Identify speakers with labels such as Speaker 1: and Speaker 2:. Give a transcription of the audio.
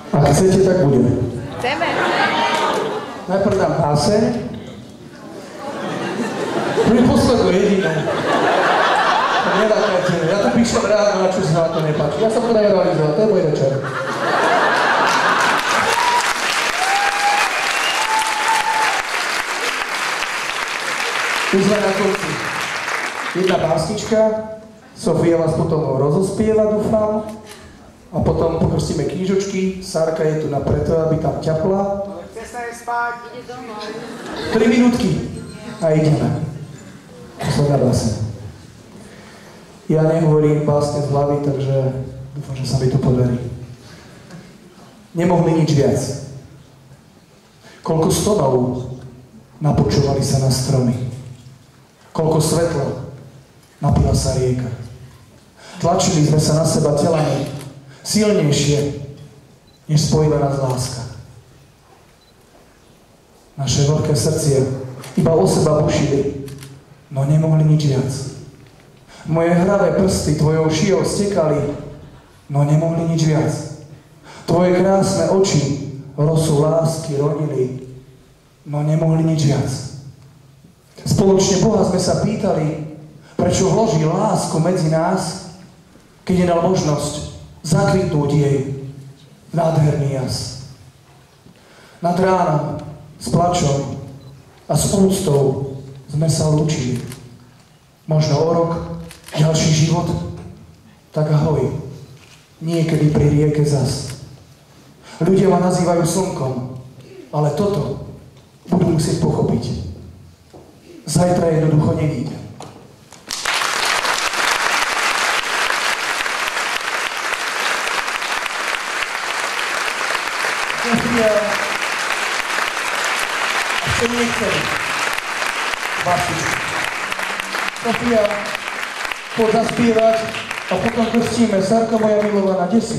Speaker 1: Ak chcete, tak budeme.
Speaker 2: Chceme.
Speaker 1: Najprv dám báseň. Prvý poslednú jedinú. Nedákajte, ja to píšem ráno, a čo sa vám to nepáči. Ja som to realizoval, to je môj večer. Už sme na konci. Jedna básnička, Sofia vás potom rozospieva, dúfam. A potom pokrstíme knížočky, Sárka je tu na preto, aby tam ťapla.
Speaker 3: Chce sa aj spať, ide domov.
Speaker 1: 3 minútky a ideme. Posledná báseň. Ja nehovorím básne z hlavy, takže dúfam, že sa mi to podarí. Nemohli nič viac. Koľko stonov napočúvali sa na stromy. Koľko svetla napila sa rieka. Tlačili sme sa na seba telami silnejšie, než spojila nás láska. Naše veľké srdcia iba o seba bušili, no nemohli nič viac. Moje hravé prsty tvojou šijou stekali, no nemohli nič viac. Tvoje krásne oči rosu lásky rodili, no nemohli nič viac. Spoločne Boha sme sa pýtali, prečo vloží lásku medzi nás, keď je dal možnosť zakvitnúť jej nádherný jas. Nad ránom, s plačom a s úctou sme sa lúčili. Možno o rok, ďalší život, tak ahoj, niekedy pri rieke zas. Ľudia ma nazývajú slnkom, ale toto budú musieť pochopiť. Zajtra jednoducho nevíde. Sofia, a čo nechcem? Básničku. Sofia, poď zaspievať a potom krstíme. Sárka moja milovaná, kde si?